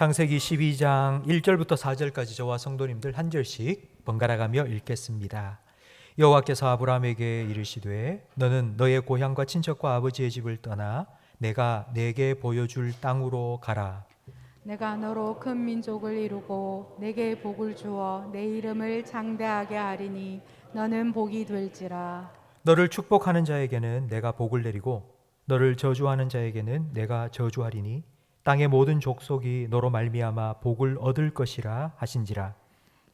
창세기 12장 1절부터 4절까지 저와 성도님들 한 절씩 번갈아가며 읽겠습니다. 여호와께서 아브라함에게 이르시되 너는 너의 고향과 친척과 아버지의 집을 떠나 내가 내게 보여줄 땅으로 가라. 내가 너로 큰 민족을 이루고 내게 복을 주어 내 이름을 장대하게 하리니 너는 복이 될지라. 너를 축복하는 자에게는 내가 복을 내리고 너를 저주하는 자에게는 내가 저주하리니 땅의 모든 족속이 너로 말미암아 복을 얻을 것이라 하신지라.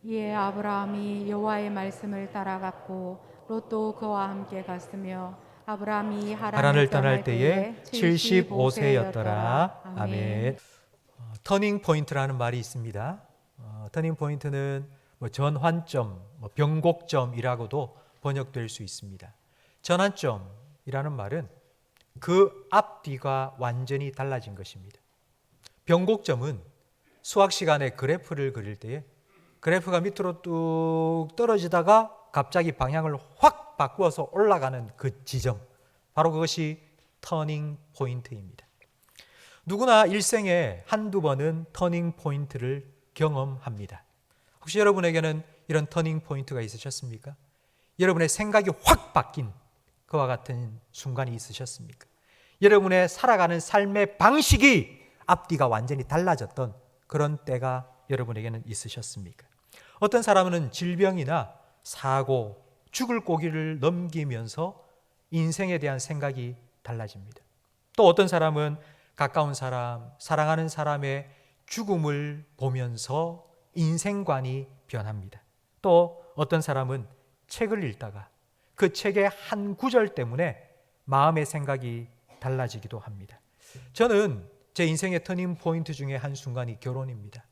이에 아브라함이 여호와의 말씀을 따라갔고 롯도 그와 함께 갔으며 아브라함이 하란을 떠날 때에 75세였더라. 아멘. 터닝 포인트라는 말이 있습니다. 터닝 포인트는 전환점, 변곡점이라고도 번역될 수 있습니다. 전환점이라는 말은 그 앞뒤가 완전히 달라진 것입니다. 변곡점은 수학 시간에 그래프를 그릴 때에 그래프가 밑으로 뚝 떨어지다가 갑자기 방향을 확 바꾸어서 올라가는 그 지점, 바로 그것이 터닝 포인트입니다. 누구나 일생에 한두 번은 터닝 포인트를 경험합니다. 혹시 여러분에게는 이런 터닝 포인트가 있으셨습니까? 여러분의 생각이 확 바뀐 그와 같은 순간이 있으셨습니까? 여러분의 살아가는 삶의 방식이 앞뒤가 완전히 달라졌던 그런 때가 여러분에게는 있으셨습니까? 어떤 사람은 질병이나 사고, 죽을 고비를 넘기면서 인생에 대한 생각이 달라집니다. 또 어떤 사람은 가까운 사람, 사랑하는 사람의 죽음을 보면서 인생관이 변합니다. 또 어떤 사람은 책을 읽다가 그 책의 한 구절 때문에 마음의 생각이 달라지기도 합니다. 저는 제 인생의 터닝 포인트 중에 한 순간이 결혼입니다.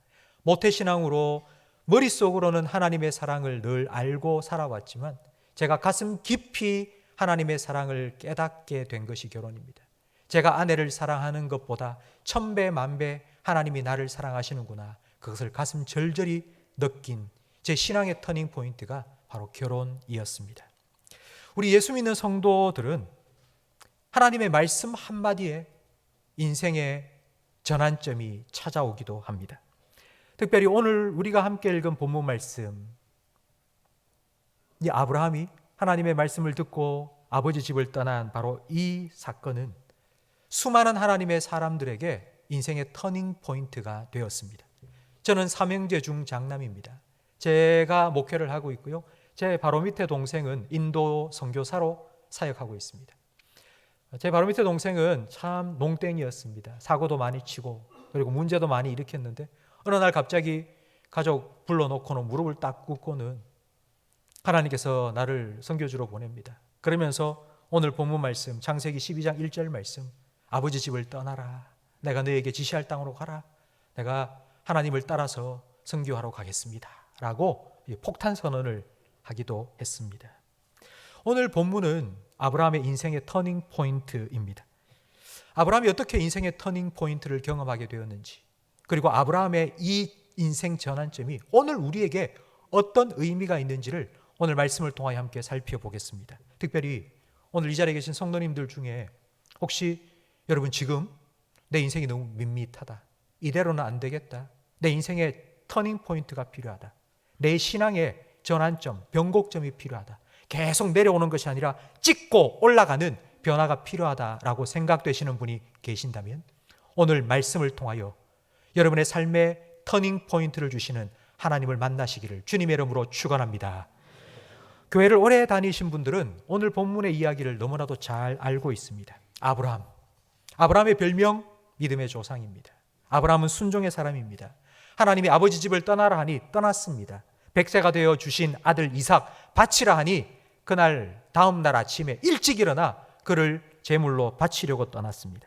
모태신앙으로 머릿속으로는 하나님의 사랑을 늘 알고 살아왔지만 제가 가슴 깊이 하나님의 사랑을 깨닫게 된 것이 결혼입니다. 제가 아내를 사랑하는 것보다 천배 만배 하나님이 나를 사랑하시는구나, 그것을 가슴 절절히 느낀 제 신앙의 터닝 포인트가 바로 결혼이었습니다. 우리 예수 믿는 성도들은 하나님의 말씀 한마디에 인생의 전환점이 찾아오기도 합니다. 특별히 오늘 우리가 함께 읽은 본문 말씀, 이 아브라함이 하나님의 말씀을 듣고 아버지 집을 떠난 바로 이 사건은 수많은 하나님의 사람들에게 인생의 터닝 포인트가 되었습니다. 저는 삼형제 중 장남입니다. 제가 목회를 하고 있고요. 제 바로 밑에 동생은 인도 선교사로 사역하고 있습니다. 제 바로 밑에 동생은 참 농땡이였습니다. 사고도 많이 치고 그리고 문제도 많이 일으켰는데 어느 날 갑자기 가족 불러놓고는 무릎을 딱 꿇고는 하나님께서 나를 선교주로 보냅니다. 그러면서 오늘 본문 말씀 창세기 12장 1절 말씀, 아버지 집을 떠나라, 내가 너에게 지시할 땅으로 가라, 내가 하나님을 따라서 선교하러 가겠습니다 라고 폭탄 선언을 하기도 했습니다. 오늘 본문은 아브라함의 인생의 터닝 포인트입니다. 아브라함이 어떻게 인생의 터닝 포인트를 경험하게 되었는지, 그리고 아브라함의 이 인생 전환점이 오늘 우리에게 어떤 의미가 있는지를 오늘 말씀을 통하여 함께 살펴보겠습니다. 특별히 오늘 이 자리에 계신 성도님들 중에 혹시 여러분 지금 내 인생이 너무 밋밋하다, 이대로는 안 되겠다, 내 인생의 터닝 포인트가 필요하다, 내 신앙의 전환점, 변곡점이 필요하다, 계속 내려오는 것이 아니라 찍고 올라가는 변화가 필요하다라고 생각되시는 분이 계신다면 오늘 말씀을 통하여 여러분의 삶의 터닝 포인트를 주시는 하나님을 만나시기를 주님의 이름으로 축원합니다. 교회를 오래 다니신 분들은 오늘 본문의 이야기를 너무나도 잘 알고 있습니다. 아브라함의 별명 믿음의 조상입니다. 아브라함은 순종의 사람입니다. 하나님이 아버지 집을 떠나라 하니 떠났습니다. 100세가 되어 주신 아들 이삭 바치라 하니 그날 다음 날 아침에 일찍 일어나 그를 제물로 바치려고 떠났습니다.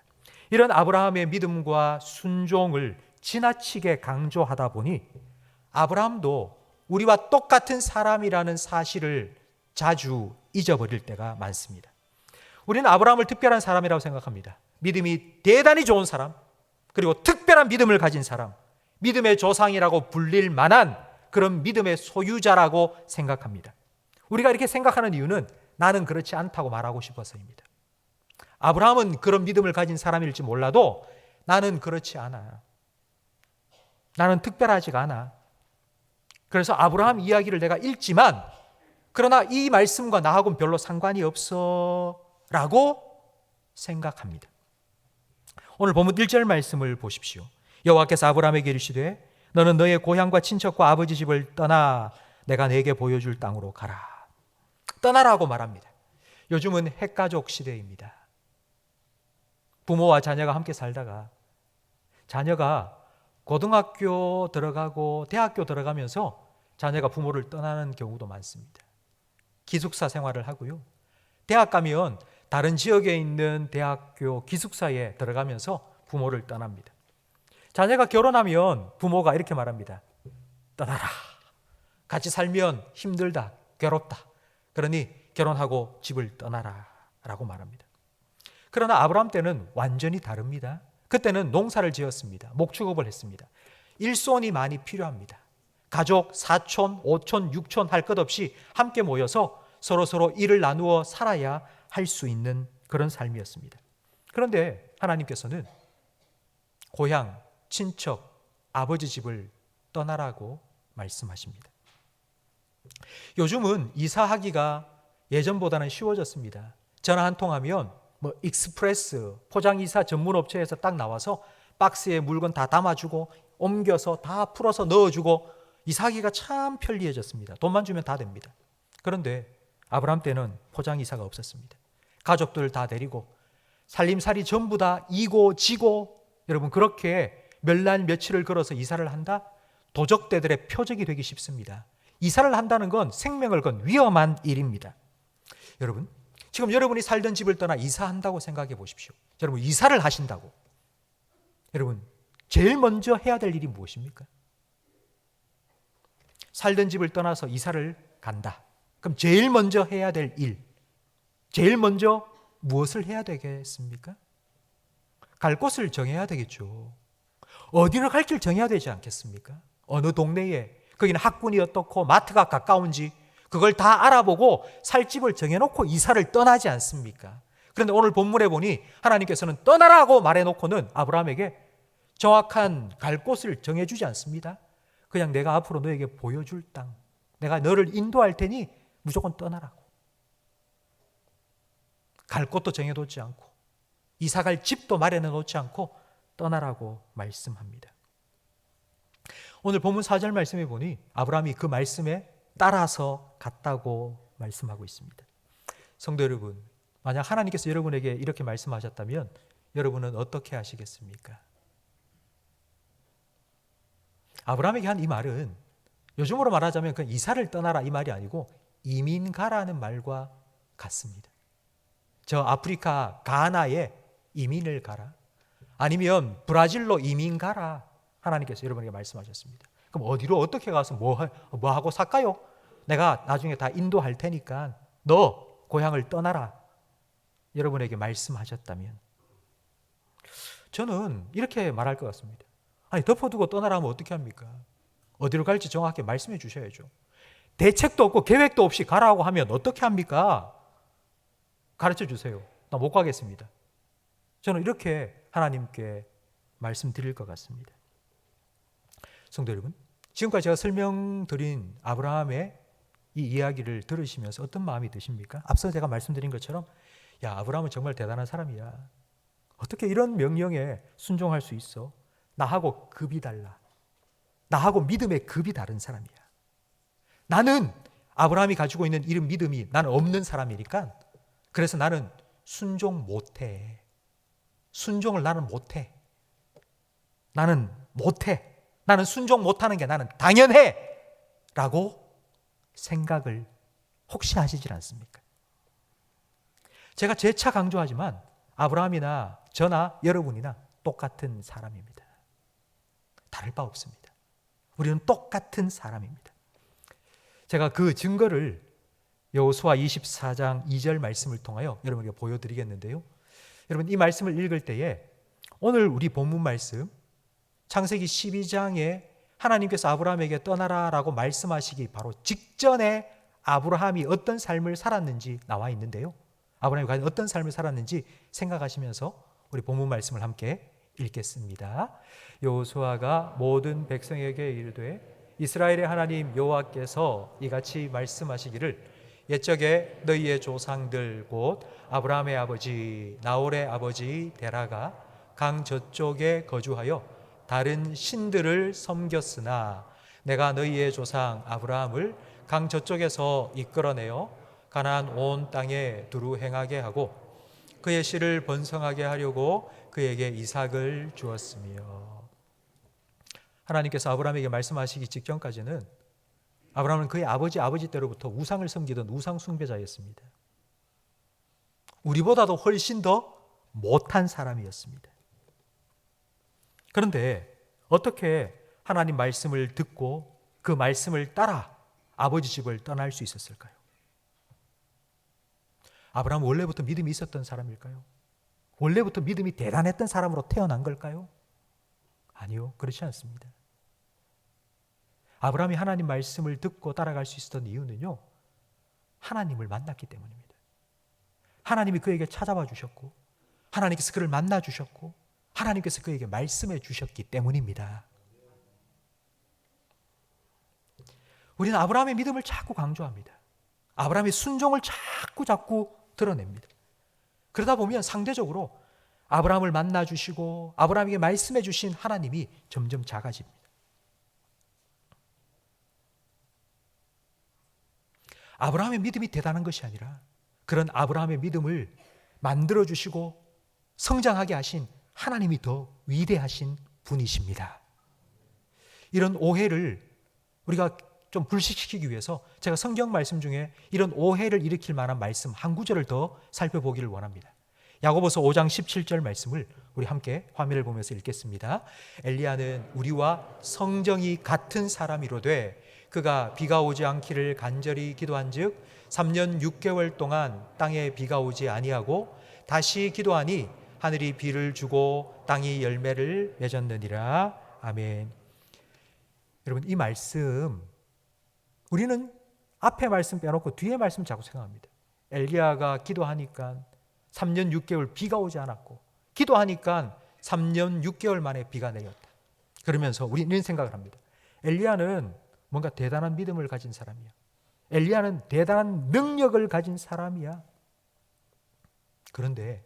이런 아브라함의 믿음과 순종을 지나치게 강조하다 보니 아브라함도 우리와 똑같은 사람이라는 사실을 자주 잊어버릴 때가 많습니다. 우리는 아브라함을 특별한 사람이라고 생각합니다. 믿음이 대단히 좋은 사람, 그리고 특별한 믿음을 가진 사람, 믿음의 조상이라고 불릴 만한 그런 믿음의 소유자라고 생각합니다. 우리가 이렇게 생각하는 이유는 나는 그렇지 않다고 말하고 싶어서입니다. 아브라함은 그런 믿음을 가진 사람일지 몰라도 나는 그렇지 않아. 나는 특별하지가 않아. 그래서 아브라함 이야기를 내가 읽지만 그러나 이 말씀과 나하고는 별로 상관이 없어 라고 생각합니다. 오늘 본문 1절 말씀을 보십시오. 여호와께서 아브라함에게 이르시되 너는 너의 고향과 친척과 아버지 집을 떠나 내가 내게 보여줄 땅으로 가라. 떠나라고 말합니다. 요즘은 핵가족 시대입니다. 부모와 자녀가 함께 살다가 자녀가 고등학교 들어가고 대학교 들어가면서 자녀가 부모를 떠나는 경우도 많습니다. 기숙사 생활을 하고요. 대학 가면 다른 지역에 있는 대학교 기숙사에 들어가면서 부모를 떠납니다. 자녀가 결혼하면 부모가 이렇게 말합니다. 떠나라. 같이 살면 힘들다, 괴롭다. 그러니 결혼하고 집을 떠나라 라고 말합니다. 그러나 아브라함 때는 완전히 다릅니다. 그때는 농사를 지었습니다. 목축업을 했습니다. 일손이 많이 필요합니다. 가족 4촌, 5촌, 6촌 할 것 없이 함께 모여서 서로 일을 나누어 살아야 할 수 있는 그런 삶이었습니다. 그런데 하나님께서는 고향, 친척, 아버지 집을 떠나라고 말씀하십니다. 요즘은 이사하기가 예전보다는 쉬워졌습니다. 전화 한 통하면 익스프레스 포장이사 전문업체에서 딱 나와서 박스에 물건 다 담아주고 옮겨서 다 풀어서 넣어주고 이사하기가 참 편리해졌습니다. 돈만 주면 다 됩니다. 그런데 아브라함 때는 포장이사가 없었습니다. 가족들 다 데리고 살림살이 전부 다 이고 지고 여러분 그렇게 몇 날 며칠을 걸어서 이사를 한다? 도적대들의 표적이 되기 쉽습니다. 이사를 한다는 건 생명을 건 위험한 일입니다. 여러분 지금 여러분이 살던 집을 떠나 이사한다고 생각해 보십시오. 여러분 이사를 하신다고. 여러분 제일 먼저 해야 될 일이 무엇입니까? 살던 집을 떠나서 이사를 간다. 그럼 제일 먼저 해야 될 일, 제일 먼저 무엇을 해야 되겠습니까? 갈 곳을 정해야 되겠죠. 어디로 갈 길 정해야 되지 않겠습니까? 어느 동네에 거기는 학군이 어떻고 마트가 가까운지 그걸 다 알아보고 살 집을 정해놓고 이사를 떠나지 않습니까? 그런데 오늘 본문에 보니 하나님께서는 떠나라고 말해놓고는 아브라함에게 정확한 갈 곳을 정해주지 않습니다. 그냥 내가 앞으로 너에게 보여줄 땅, 내가 너를 인도할 테니 무조건 떠나라고. 갈 곳도 정해놓지 않고 이사갈 집도 마련해 놓지 않고 떠나라고 말씀합니다. 오늘 본문 4절 말씀에 보니 아브라함이 그 말씀에 따라서 갔다고 말씀하고 있습니다. 성도 여러분, 만약 하나님께서 여러분에게 이렇게 말씀하셨다면 여러분은 어떻게 하시겠습니까? 아브라함에게 한 이 말은 요즘으로 말하자면 그 이사를 떠나라 이 말이 아니고 이민 가라는 말과 같습니다. 저 아프리카 가나에 이민을 가라. 아니면 브라질로 이민 가라. 하나님께서 여러분에게 말씀하셨습니다. 그럼 어디로 어떻게 가서 뭐 하고 살까요? 내가 나중에 다 인도할 테니까 너 고향을 떠나라. 여러분에게 말씀하셨다면 저는 이렇게 말할 것 같습니다. 아니 덮어두고 떠나라 하면 어떻게 합니까? 어디로 갈지 정확하게 말씀해 주셔야죠. 대책도 없고 계획도 없이 가라고 하면 어떻게 합니까? 가르쳐 주세요. 나 못 가겠습니다. 저는 이렇게 하나님께 말씀드릴 것 같습니다. 성도 여러분, 지금까지 제가 설명드린 아브라함의 이 이야기를 들으시면서 어떤 마음이 드십니까? 앞서 제가 말씀드린 것처럼 야, 아브라함은 정말 대단한 사람이야. 어떻게 이런 명령에 순종할 수 있어? 나하고 급이 달라. 나하고 믿음의 급이 다른 사람이야. 나는 아브라함이 가지고 있는 이런 믿음이 나는 없는 사람이니까 그래서 나는 순종 못해. 순종을 나는 못해. 나는 못해. 나는 순종 못하는 게 나는 당연해. 라고 생각을 혹시 하시질 않습니까? 제가 재차 강조하지만 아브라함이나 저나 여러분이나 똑같은 사람입니다. 다를 바 없습니다. 우리는 똑같은 사람입니다. 제가 그 증거를 여호수아 24장 2절 말씀을 통하여 여러분에게 보여드리겠는데요. 여러분 이 말씀을 읽을 때에 오늘 우리 본문 말씀 창세기 12장에 하나님께서 아브라함에게 떠나라라고 말씀하시기 바로 직전에 아브라함이 어떤 삶을 살았는지 나와 있는데요. 아브라함이 과연 어떤 삶을 살았는지 생각하시면서 우리 본문 말씀을 함께 읽겠습니다. 여호수아가 모든 백성에게 이르되 이스라엘의 하나님 여호와께서 이같이 말씀하시기를 옛적에 너희의 조상들 곧 아브라함의 아버지 나홀의 아버지 데라가 강 저쪽에 거주하여 다른 신들을 섬겼으나 내가 너희의 조상 아브라함을 강 저쪽에서 이끌어내어 가나안 온 땅에 두루 행하게 하고 그의 씨를 번성하게 하려고 그에게 이삭을 주었으며. 하나님께서 아브라함에게 말씀하시기 직전까지는 아브라함은 그의 아버지 때로부터 우상을 섬기던 우상 숭배자였습니다. 우리보다도 훨씬 더 못한 사람이었습니다. 그런데 어떻게 하나님 말씀을 듣고 그 말씀을 따라 아버지 집을 떠날 수 있었을까요? 아브라함은 원래부터 믿음이 있었던 사람일까요? 원래부터 믿음이 대단했던 사람으로 태어난 걸까요? 아니요, 그렇지 않습니다. 아브라함이 하나님 말씀을 듣고 따라갈 수 있었던 이유는요, 하나님을 만났기 때문입니다. 하나님이 그에게 찾아와 주셨고 하나님께서 그를 만나 주셨고 하나님께서 그에게 말씀해 주셨기 때문입니다. 우리는 아브라함의 믿음을 자꾸 강조합니다. 아브라함의 순종을 자꾸 드러냅니다. 그러다 보면 상대적으로 아브라함을 만나 주시고 아브라함에게 말씀해 주신 하나님이 점점 작아집니다. 아브라함의 믿음이 대단한 것이 아니라 그런 아브라함의 믿음을 만들어 주시고 성장하게 하신 하나님이 더 위대하신 분이십니다. 이런 오해를 우리가 좀 불식시키기 위해서 제가 성경 말씀 중에 이런 오해를 일으킬 만한 말씀 한 구절을 더 살펴보기를 원합니다. 야고보서 5장 17절 말씀을 우리 함께 화면을 보면서 읽겠습니다. 엘리야는 우리와 성정이 같은 사람이로되 그가 비가 오지 않기를 간절히 기도한즉 3년 6개월 동안 땅에 비가 오지 아니하고 다시 기도하니 하늘이 비를 주고 땅이 열매를 맺었느니라. 아멘. 여러분, 이 말씀 우리는 앞에 말씀 빼놓고 뒤에 말씀 자꾸 생각합니다. 엘리야가 기도하니까 3년 6개월 비가 오지 않았고 기도하니까 3년 6개월 만에 비가 내렸다. 그러면서 우리는 이런 생각을 합니다. 엘리야는 뭔가 대단한 믿음을 가진 사람이야. 엘리야는 대단한 능력을 가진 사람이야. 그런데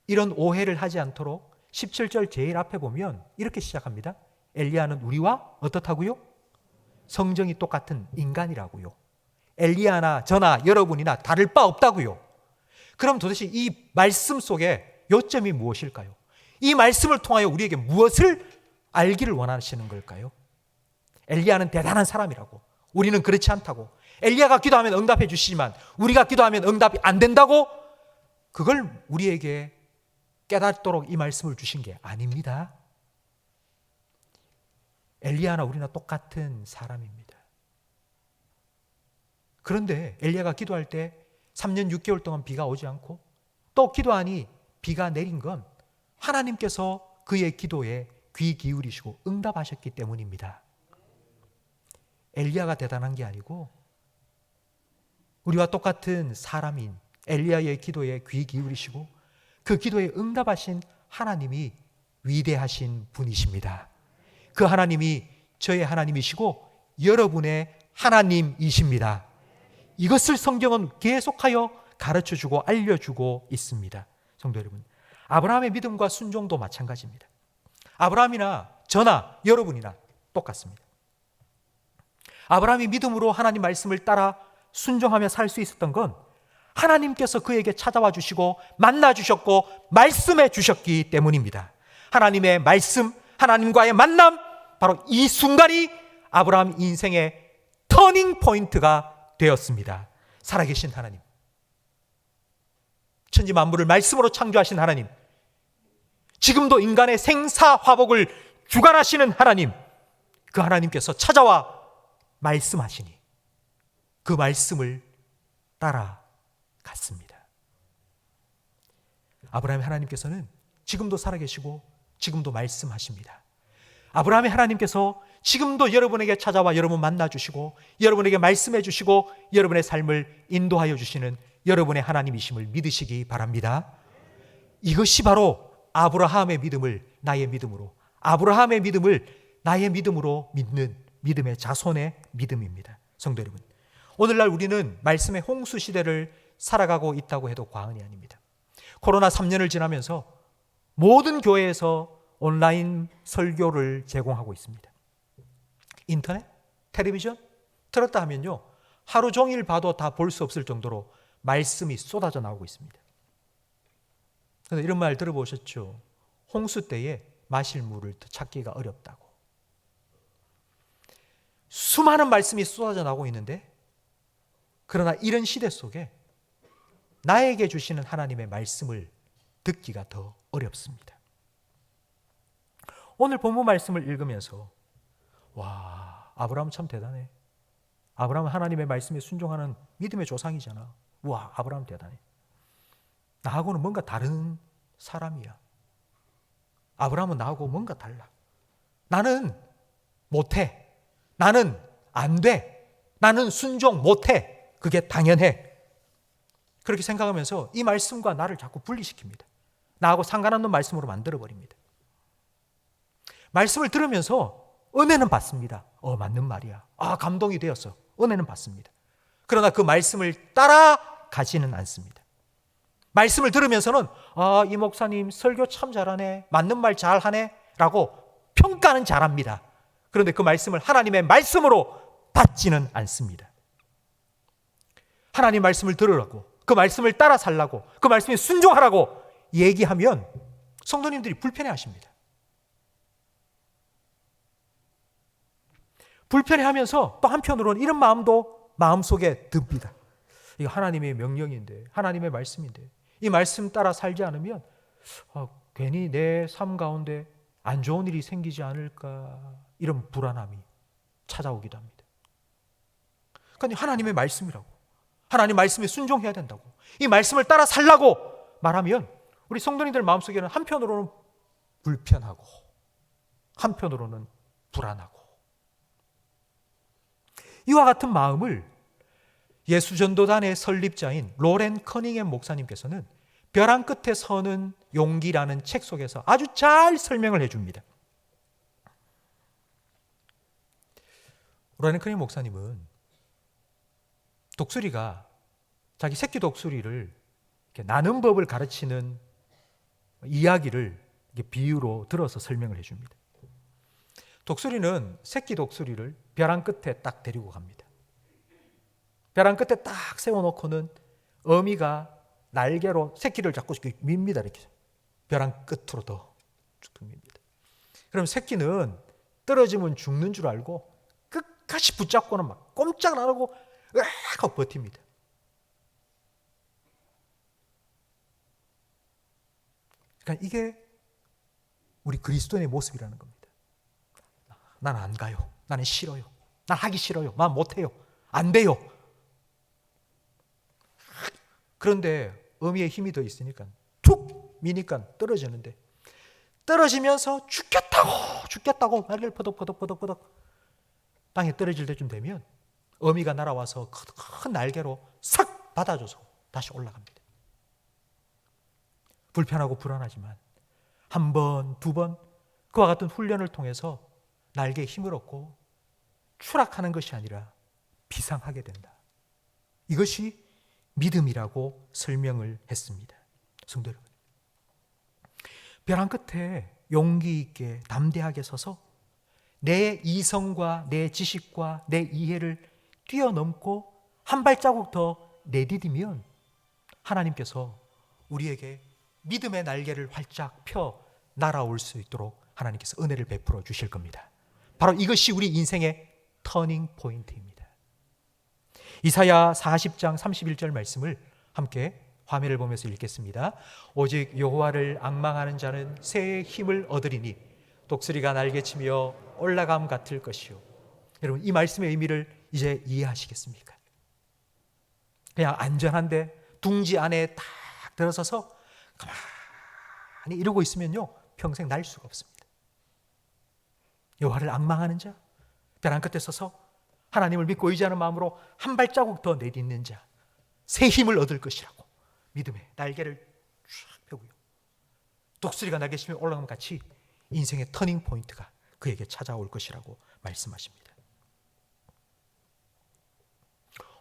이런 오해를 하지 않도록 17절 제일 앞에 보면 이렇게 시작합니다. 엘리야는 우리와 어떻다고요? 성정이 똑같은 인간이라고요. 엘리야나 저나 여러분이나 다를 바 없다고요. 그럼 도대체 이 말씀 속에 요점이 무엇일까요? 이 말씀을 통하여 우리에게 무엇을 알기를 원하시는 걸까요? 엘리야는 대단한 사람이라고, 우리는 그렇지 않다고, 엘리야가 기도하면 응답해 주시지만 우리가 기도하면 응답이 안 된다고, 그걸 우리에게 깨닫도록 이 말씀을 주신 게 아닙니다. 엘리야나 우리나 똑같은 사람입니다. 그런데 엘리야가 기도할 때 3년 6개월 동안 비가 오지 않고 또 기도하니 비가 내린 건 하나님께서 그의 기도에 귀 기울이시고 응답하셨기 때문입니다. 엘리야가 대단한 게 아니고 우리와 똑같은 사람인 엘리야의 기도에 귀 기울이시고 그 기도에 응답하신 하나님이 위대하신 분이십니다. 그 하나님이 저의 하나님이시고 여러분의 하나님이십니다. 이것을 성경은 계속하여 가르쳐주고 알려주고 있습니다. 성도 여러분, 아브라함의 믿음과 순종도 마찬가지입니다. 아브라함이나 저나 여러분이나 똑같습니다. 아브라함이 믿음으로 하나님 말씀을 따라 순종하며 살 수 있었던 건 하나님께서 그에게 찾아와 주시고 만나 주셨고 말씀해 주셨기 때문입니다. 하나님의 말씀, 하나님과의 만남, 바로 이 순간이 아브라함 인생의 터닝 포인트가 되었습니다. 살아계신 하나님, 천지 만물을 말씀으로 창조하신 하나님, 지금도 인간의 생사화복을 주관하시는 하나님, 그 하나님께서 찾아와 말씀하시니 그 말씀을 따라갔습니다. 아브라함의 하나님께서는 지금도 살아계시고 지금도 말씀하십니다. 아브라함의 하나님께서 지금도 여러분에게 찾아와 여러분 만나주시고 여러분에게 말씀해 주시고 여러분의 삶을 인도하여 주시는 여러분의 하나님이심을 믿으시기 바랍니다. 이것이 바로 아브라함의 믿음을 나의 믿음으로, 아브라함의 믿음을 나의 믿음으로 믿는 믿음의 자손의 믿음입니다. 성도 여러분, 오늘날 우리는 말씀의 홍수 시대를 살아가고 있다고 해도 과언이 아닙니다. 코로나 3년을 지나면서 모든 교회에서 온라인 설교를 제공하고 있습니다. 인터넷, 텔레비전 틀었다 하면요, 하루 종일 봐도 다 볼 수 없을 정도로 말씀이 쏟아져 나오고 있습니다. 그런데 이런 말 들어보셨죠? 홍수 때에 마실 물을 찾기가 어렵다고. 수많은 말씀이 쏟아져 나오고 있는데, 그러나 이런 시대 속에 나에게 주시는 하나님의 말씀을 듣기가 더 어렵습니다. 오늘 본문 말씀을 읽으면서 와, 아브라함 참 대단해. 아브라함은 하나님의 말씀에 순종하는 믿음의 조상이잖아. 와, 아브라함 대단해. 나하고는 뭔가 다른 사람이야. 아브라함은 나하고 뭔가 달라. 나는 못해. 나는 안 돼. 나는 순종 못해. 그게 당연해. 그렇게 생각하면서 이 말씀과 나를 자꾸 분리시킵니다. 나하고 상관없는 말씀으로 만들어버립니다. 말씀을 들으면서 은혜는 받습니다. 맞는 말이야. 감동이 되었어. 은혜는 받습니다. 그러나 그 말씀을 따라가지는 않습니다. 말씀을 들으면서는 이 목사님 설교 참 잘하네, 맞는 말 잘하네 라고 평가는 잘합니다. 그런데 그 말씀을 하나님의 말씀으로 받지는 않습니다. 하나님 말씀을 들으라고, 그 말씀을 따라 살라고, 그 말씀에 순종하라고 얘기하면 성도님들이 불편해하십니다. 불편해하면서 또 한편으로는 이런 마음도 마음속에 듭니다. 이거 하나님의 명령인데, 하나님의 말씀인데, 이 말씀 따라 살지 않으면 괜히 내 삶 가운데 안 좋은 일이 생기지 않을까, 이런 불안함이 찾아오기도 합니다. 그러니까 하나님의 말씀이라고, 하나님 말씀에 순종해야 된다고, 이 말씀을 따라 살라고 말하면 우리 성도님들 마음속에는 한편으로는 불편하고 한편으로는 불안하고, 이와 같은 마음을 예수전도단의 설립자인 로렌 커닝햄 목사님께서는 벼랑 끝에 서는 용기라는 책 속에서 아주 잘 설명을 해줍니다. 로렌 커닝햄 목사님은 독수리가 자기 새끼 독수리를 이렇게 나는 법을 가르치는 이야기를 비유로 들어서 설명을 해줍니다. 독수리는 새끼 독수리를 벼랑 끝에 딱 데리고 갑니다. 벼랑 끝에 딱 세워놓고는 어미가 날개로 새끼를 자꾸 밉니다. 이렇게 벼랑 끝으로 더 밉니다. 그럼 새끼는 떨어지면 죽는 줄 알고 끝까지 붙잡고는 막 꼼짝 안 하고 으악 하고 버팁니다. 그러니까 이게 우리 그리스도인의 모습이라는 겁니다. 나는 안 가요. 나는 싫어요. 난 하기 싫어요. 난 못해요. 안 돼요. 그런데 어미의 힘이 더 있으니까 툭 미니까 떨어지는데, 떨어지면서 죽겠다고 날개를 퍼덕퍼덕 땅에 떨어질 때쯤 되면 어미가 날아와서 큰 날개로 싹 받아줘서 다시 올라갑니다. 불편하고 불안하지만 한 번, 두 번 그와 같은 훈련을 통해서 날개에 힘을 얻고 추락하는 것이 아니라 비상하게 된다. 이것이 믿음이라고 설명을 했습니다. 성도 여러분, 벼랑 끝에 용기 있게 담대하게 서서 내 이성과 내 지식과 내 이해를 뛰어넘고 한 발자국 더 내디디면 하나님께서 우리에게 믿음의 날개를 활짝 펴 날아올 수 있도록 하나님께서 은혜를 베풀어 주실 겁니다. 바로 이것이 우리 인생의 터닝 포인트입니다. 이사야 40장 31절 말씀을 함께 화면을 보면서 읽겠습니다. 오직 여호와를 앙망하는 자는 새의 힘을 얻으리니 독수리가 날개치며 올라감 같을 것이요. 여러분, 이 말씀의 의미를 이제 이해하시겠습니까? 그냥 안전한데 둥지 안에 딱 들어서서 가만히 이러고 있으면요, 평생 날 수가 없습니다. 여호와를 앙망하는 자, 벼랑 끝에 서서 하나님을 믿고 의지하는 마음으로 한 발자국 더 내딛는 자, 새 힘을 얻을 것이라고 믿음의 날개를 쫙 펴고요, 독수리가 날개치며 올라가면 같이 인생의 터닝 포인트가 그에게 찾아올 것이라고 말씀하십니다.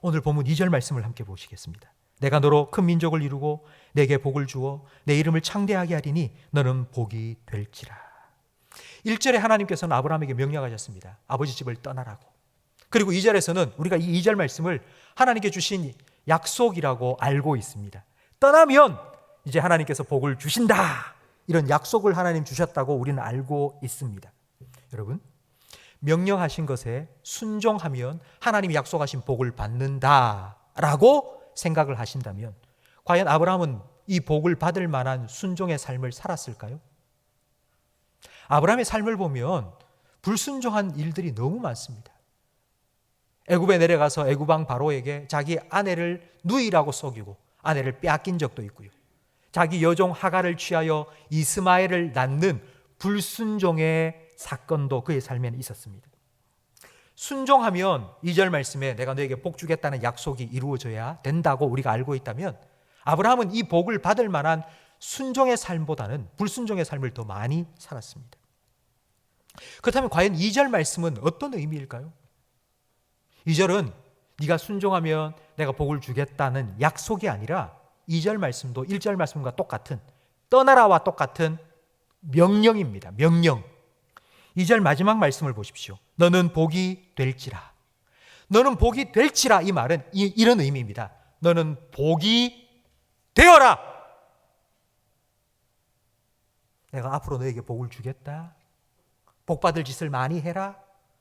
오늘 본문 2절 말씀을 함께 보시겠습니다. 내가 너로 큰 민족을 이루고 내게 복을 주어 내 이름을 창대하게 하리니 너는 복이 될지라. 1절에 하나님께서는 아브라함에게 명령하셨습니다. 아버지 집을 떠나라고. 그리고 2절에서는 우리가 이 2절 말씀을 하나님께 주신 약속이라고 알고 있습니다. 떠나면 이제 하나님께서 복을 주신다, 이런 약속을 하나님 주셨다고 우리는 알고 있습니다. 여러분, 명령하신 것에 순종하면 하나님이 약속하신 복을 받는다라고 생각을 하신다면 과연 아브라함은 이 복을 받을 만한 순종의 삶을 살았을까요? 아브라함의 삶을 보면 불순종한 일들이 너무 많습니다. 애굽에 내려가서 애굽 왕 바로에게 자기 아내를 누이라고 속이고 아내를 빼앗긴 적도 있고요. 자기 여종 하갈을 취하여 이스마엘을 낳는 불순종의 사건도 그의 삶에는 있었습니다. 순종하면 2절 말씀에 내가 너에게 복 주겠다는 약속이 이루어져야 된다고 우리가 알고 있다면 아브라함은 이 복을 받을 만한 순종의 삶보다는 불순종의 삶을 더 많이 살았습니다. 그렇다면 과연 2절 말씀은 어떤 의미일까요? 2절은 네가 순종하면 내가 복을 주겠다는 약속이 아니라 2절 말씀도 1절 말씀과 똑같은, 떠나라와 똑같은 명령입니다. 명령. 2절 마지막 말씀을 보십시오. 너는 복이 될지라. 너는 복이 될지라, 이 말은 이런 의미입니다. 너는 복이 되어라. 내가 앞으로 너에게 복을 주겠다. 복 받을 짓을 많이 해라.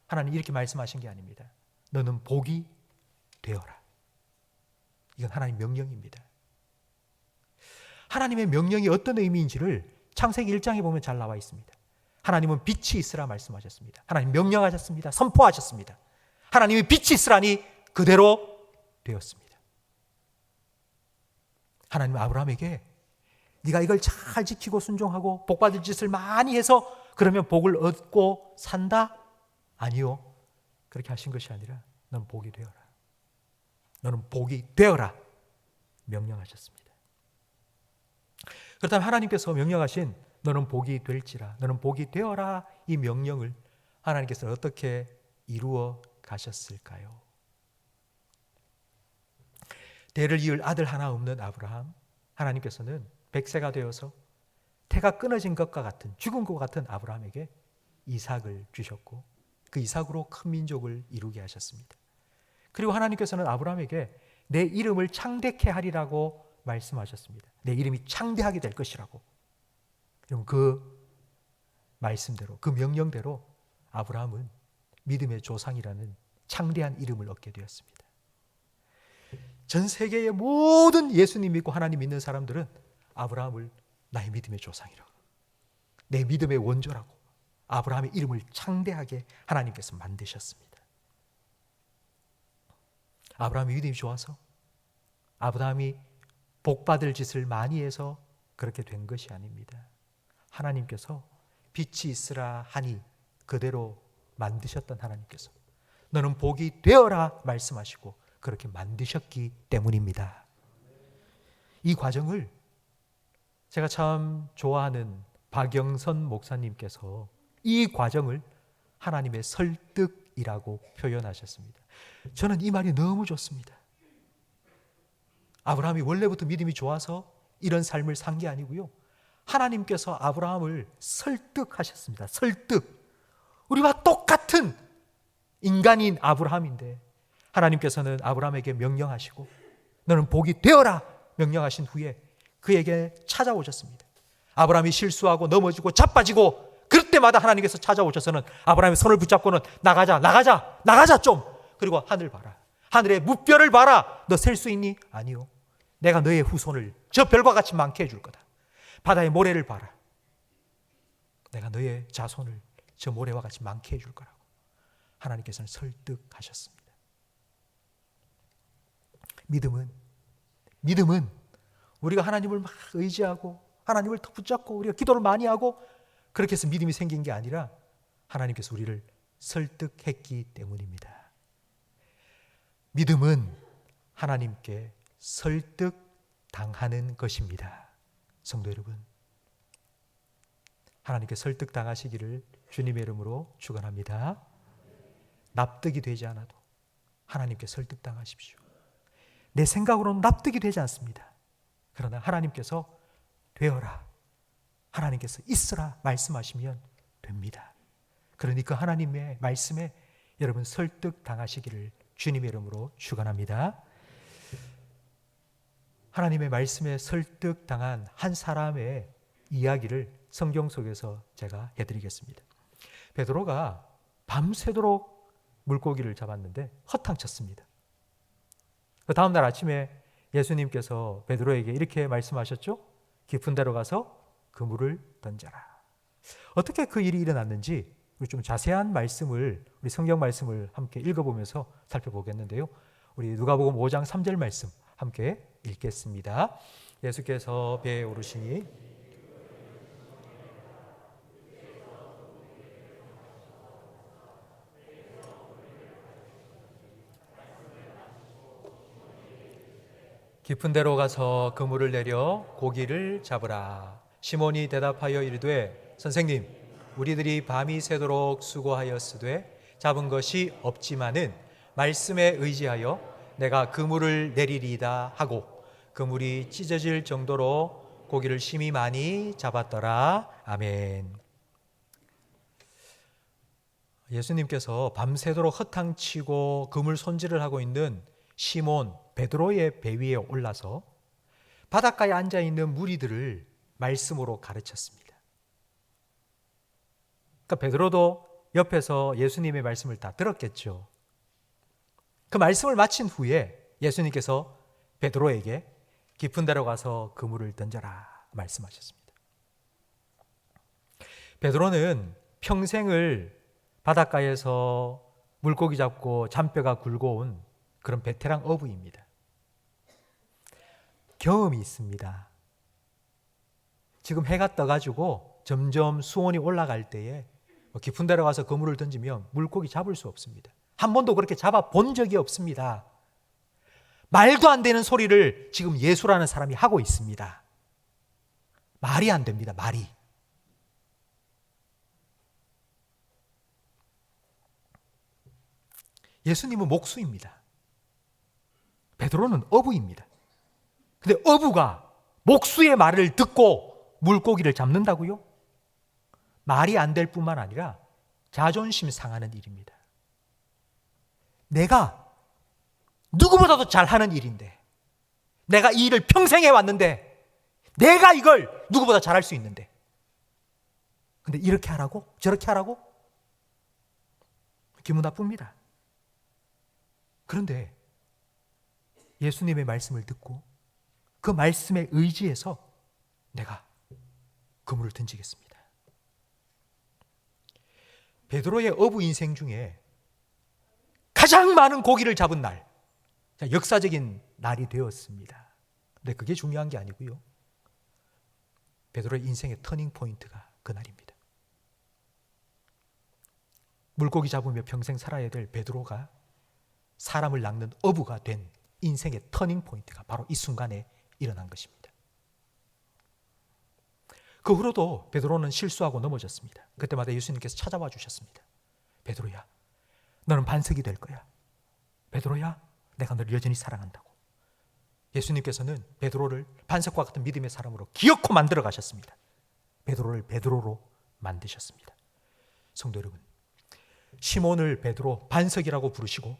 하나님 이렇게 말씀하신 게 아닙니다. 너는 복이 되어라. 이건 하나님 명령입니다. 하나님의 명령이 어떤 의미인지를 창세기 1장에 보면 잘 나와 있습니다. 하나님은 빛이 있으라 말씀하셨습니다. 하나님 명령하셨습니다. 선포하셨습니다. 하나님이 빛이 있으라니 그대로 되었습니다. 하나님은 아브라함에게 네가 이걸 잘 지키고 순종하고 복 받을 짓을 많이 해서 그러면 복을 얻고 산다? 아니요. 그렇게 하신 것이 아니라 너는 복이 되어라. 너는 복이 되어라. 명령하셨습니다. 그렇다면 하나님께서 명령하신 너는 복이 될지라, 너는 복이 되어라, 이 명령을 하나님께서 어떻게 이루어 가셨을까요? 대를 이을 아들 하나 없는 아브라함, 하나님께서는 100세가 되어서 태가 끊어진 것과 같은, 죽은 것 같은 아브라함에게 이삭을 주셨고 그 이삭으로 큰 민족을 이루게 하셨습니다. 그리고 하나님께서는 아브라함에게 내 이름을 창대케 하리라고 말씀하셨습니다. 내 이름이 창대하게 될 것이라고. 그럼 그 말씀대로, 그 명령대로 아브라함은 믿음의 조상이라는 창대한 이름을 얻게 되었습니다. 전 세계의 모든 예수님 믿고 하나님 믿는 사람들은 아브라함을 나의 믿음의 조상이라고, 내 믿음의 원조라고 아브라함의 이름을 창대하게 하나님께서 만드셨습니다. 아브라함이 믿음이 좋아서, 아브라함이 복받을 짓을 많이 해서 그렇게 된 것이 아닙니다. 하나님께서 빛이 있으라 하니 그대로 만드셨던 하나님께서 너는 복이 되어라 말씀하시고 그렇게 만드셨기 때문입니다. 이 과정을 제가 참 좋아하는 박영선 목사님께서 이 과정을 하나님의 설득이라고 표현하셨습니다. 저는 이 말이 너무 좋습니다. 아브라함이 원래부터 믿음이 좋아서 이런 삶을 산 게 아니고요. 하나님께서 아브라함을 설득하셨습니다. 설득. 우리와 똑같은 인간인 아브라함인데 하나님께서는 아브라함에게 명령하시고 너는 복이 되어라 명령하신 후에 그에게 찾아오셨습니다. 아브라함이 실수하고 넘어지고 자빠지고 그럴 때마다 하나님께서 찾아오셔서는 아브라함의 손을 붙잡고는 나가자 좀. 그리고 하늘 봐라. 하늘의 무별을 봐라. 너 셀 수 있니? 아니요. 내가 너의 후손을 저 별과 같이 많게 해줄 거다. 바다의 모래를 봐라. 내가 너의 자손을 저 모래와 같이 많게 해줄 거라고 하나님께서는 설득하셨습니다. 믿음은 우리가 하나님을 막 의지하고 하나님을 더 붙잡고 우리가 기도를 많이 하고 그렇게 해서 믿음이 생긴 게 아니라 하나님께서 우리를 설득했기 때문입니다. 믿음은 하나님께 설득당하는 것입니다. 성도 여러분, 하나님께 설득당하시기를 주님의 이름으로 축원합니다. 납득이 되지 않아도 하나님께 설득당하십시오. 내 생각으로는 납득이 되지 않습니다. 그러나 하나님께서 되어라, 하나님께서 있으라 말씀하시면 됩니다. 그러니 그 하나님의 말씀에 여러분 설득당하시기를 주님의 이름으로 축원합니다. 하나님의 말씀에 설득당한 한 사람의 이야기를 성경 속에서 제가 해드리겠습니다. 베드로가 밤새도록 물고기를 잡았는데 허탕쳤습니다. 그 다음 날 아침에 예수님께서 베드로에게 이렇게 말씀하셨죠? 깊은 데로 가서 그물을 던져라. 어떻게 그 일이 일어났는지 우리 좀 자세한 말씀을, 우리 성경 말씀을 함께 읽어보면서 살펴보겠는데요. 우리 누가복음 5장 3절 말씀 함께 읽겠습니다. 예수께서 배에 오르시니 깊은 데로 가서 그물을 내려 고기를 잡으라. 시몬이 대답하여 이르되 선생님, 우리들이 밤이 새도록 수고하였으되 잡은 것이 없지만은 말씀에 의지하여 내가 그물을 내리리이다 하고 그물이 찢어질 정도로 고기를 심히 많이 잡았더라. 아멘. 예수님께서 밤새도록 허탕치고 그물 손질을 하고 있는 시몬 베드로의 배 위에 올라서 바닷가에 앉아있는 무리들을 말씀으로 가르쳤습니다. 그러니까 베드로도 옆에서 예수님의 말씀을 다 들었겠죠. 그 말씀을 마친 후에 예수님께서 베드로에게 깊은 데로 가서 그물을 던져라 말씀하셨습니다. 베드로는 평생을 바닷가에서 물고기 잡고 잔뼈가 굵어온 그런 베테랑 어부입니다. 경험이 있습니다. 지금 해가 떠가지고 점점 수온이 올라갈 때에 깊은 데로 가서 그물을 던지면 물고기 잡을 수 없습니다. 한 번도 그렇게 잡아 본 적이 없습니다. 말도 안 되는 소리를 지금 예수라는 사람이 하고 있습니다. 말이 안 됩니다. 말이. 예수님은 목수입니다. 베드로는 어부입니다. 근데 어부가 목수의 말을 듣고 물고기를 잡는다고요? 말이 안 될 뿐만 아니라 자존심 상하는 일입니다. 내가 누구보다도 잘하는 일인데, 내가 이 일을 평생 해왔는데, 내가 이걸 누구보다 잘할 수 있는데, 근데 이렇게 하라고? 저렇게 하라고? 기분 나쁩니다. 그런데 예수님의 말씀을 듣고 그 말씀에 의지해서 내가 그물을 던지겠습니다. 베드로의 어부 인생 중에 가장 많은 고기를 잡은 날, 역사적인 날이 되었습니다. 근데 그게 중요한 게 아니고요. 베드로의 인생의 터닝 포인트가 그날입니다. 물고기 잡으며 평생 살아야 될 베드로가 사람을 낚는 어부가 된 인생의 터닝 포인트가 바로 이 순간에 일어난 것입니다. 그 후로도 베드로는 실수하고 넘어졌습니다. 그때마다 예수님께서 찾아와 주셨습니다. 베드로야, 너는 반석이 될 거야. 베드로야, 내가 너를 여전히 사랑한다고. 예수님께서는 베드로를 반석과 같은 믿음의 사람으로 기어코 만들어 가셨습니다. 베드로를 베드로로 만드셨습니다. 성도 여러분, 시몬을 베드로 반석이라고 부르시고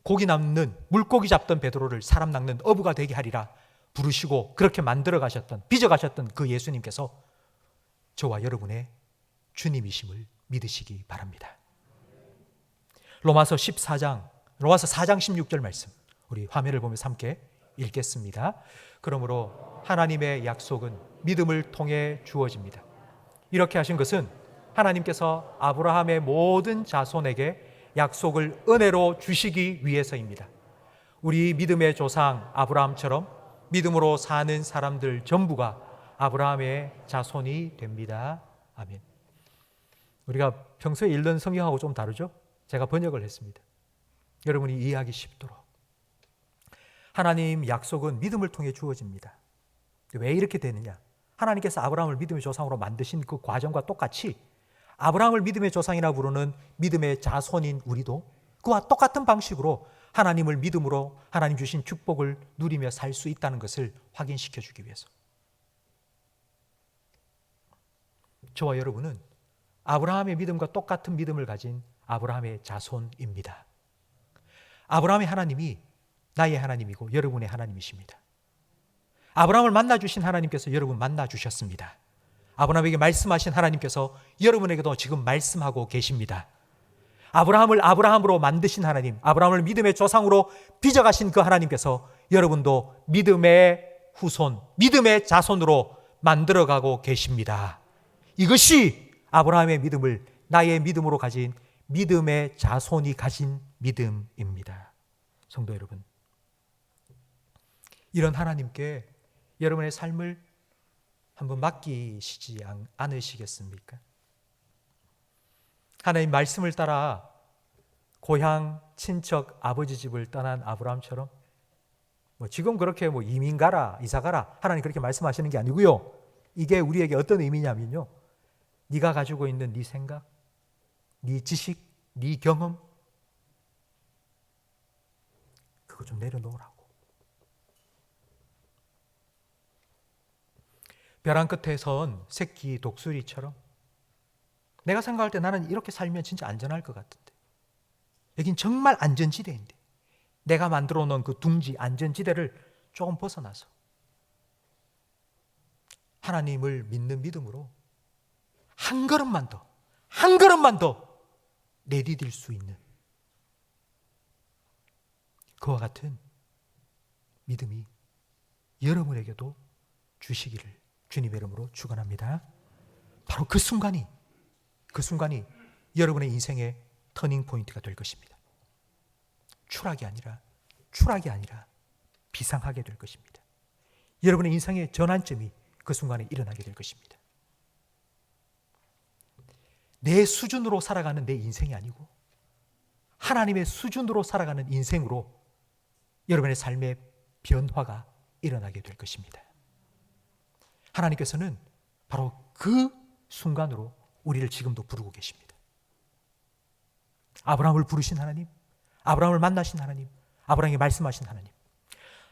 고기 낚는, 물고기 잡던 베드로를 사람 낚는 어부가 되게 하리라 부르시고 그렇게 만들어 가셨던, 빚어 가셨던 그 예수님께서 저와 여러분의 주님이심을 믿으시기 바랍니다. 로마서 4장 16절 말씀, 우리 화면을 보면서 함께 읽겠습니다. 그러므로 하나님의 약속은 믿음을 통해 주어집니다. 이렇게 하신 것은 하나님께서 아브라함의 모든 자손에게 약속을 은혜로 주시기 위해서입니다. 우리 믿음의 조상 아브라함처럼 믿음으로 사는 사람들 전부가 아브라함의 자손이 됩니다. 아멘. 우리가 평소에 읽는 성경하고 좀 다르죠? 제가 번역을 했습니다. 여러분이 이해하기 쉽도록. 하나님 약속은 믿음을 통해 주어집니다. 왜 이렇게 되느냐? 하나님께서 아브라함을 믿음의 조상으로 만드신 그 과정과 똑같이 아브라함을 믿음의 조상이라 부르는 믿음의 자손인 우리도 그와 똑같은 방식으로 하나님을 믿음으로 하나님 주신 축복을 누리며 살 수 있다는 것을 확인시켜 주기 위해서 저와 여러분은 아브라함의 믿음과 똑같은 믿음을 가진 아브라함의 자손입니다. 아브라함의 하나님이 나의 하나님이고 여러분의 하나님이십니다. 아브라함을 만나주신 하나님께서 여러분 만나주셨습니다. 아브라함에게 말씀하신 하나님께서 여러분에게도 지금 말씀하고 계십니다. 아브라함을 아브라함으로 만드신 하나님, 아브라함을 믿음의 조상으로 빚어가신 그 하나님께서 여러분도 믿음의 후손, 믿음의 자손으로 만들어가고 계십니다. 이것이 아브라함의 믿음을 나의 믿음으로 가진 믿음의 자손이 가진 믿음입니다. 성도 여러분, 이런 하나님께 여러분의 삶을 한번 맡기시지 않으시겠습니까? 하나님 말씀을 따라 고향 친척 아버지 집을 떠난 아브라함처럼 지금 그렇게 이민 가라 이사 가라 하나님 그렇게 말씀하시는 게 아니고요. 이게 우리에게 어떤 의미냐면요. 네가 가지고 있는 네 생각, 네 지식, 네 경험 그거 좀 내려놓으라고. 벼랑 끝에 선 새끼 독수리처럼 내가 생각할 때 나는 이렇게 살면 진짜 안전할 것 같은데 여긴 정말 안전지대인데 내가 만들어 놓은 그 둥지 안전지대를 조금 벗어나서 하나님을 믿는 믿음으로 한 걸음만 더 내디딜 수 있는 그와 같은 믿음이 여러분에게도 주시기를 주님의 이름으로 축원합니다. 바로 그 순간이 여러분의 인생의 터닝 포인트가 될 것입니다. 추락이 아니라 비상하게 될 것입니다. 여러분의 인생의 전환점이 그 순간에 일어나게 될 것입니다. 내 수준으로 살아가는 내 인생이 아니고 하나님의 수준으로 살아가는 인생으로 여러분의 삶의 변화가 일어나게 될 것입니다. 하나님께서는 바로 그 순간으로 우리를 지금도 부르고 계십니다. 아브라함을 부르신 하나님, 아브라함을 만나신 하나님, 아브라함에게 말씀하신 하나님.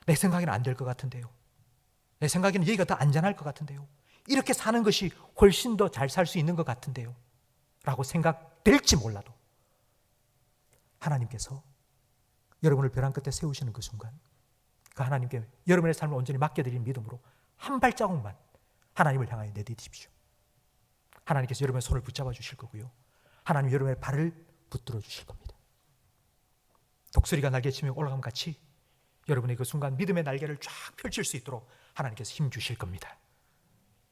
내 생각에는 안 될 것 같은데요. 내 생각에는 여기가 더 안전할 것 같은데요. 이렇게 사는 것이 훨씬 더 잘 살 수 있는 것 같은데요. 라고 생각될지 몰라도 하나님께서 여러분을 벼랑 끝에 세우시는 그 순간 그 하나님께 여러분의 삶을 온전히 맡겨드린 믿음으로 한 발자국만 하나님을 향하여 내디디십시오. 하나님께서 여러분의 손을 붙잡아 주실 거고요. 하나님 여러분의 발을 붙들어 주실 겁니다. 독수리가 날개치며 올라가면 같이 여러분의 그 순간 믿음의 날개를 쫙 펼칠 수 있도록 하나님께서 힘 주실 겁니다.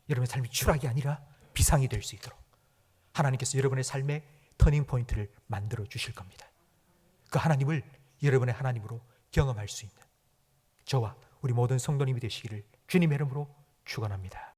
여러분의 삶이 추락이 아니라 비상이 될 수 있도록 하나님께서 여러분의 삶의 터닝 포인트를 만들어 주실 겁니다. 그 하나님을 여러분의 하나님으로 경험할 수 있는 저와 우리 모든 성도님이 되시기를 주님의 이름으로 축원합니다.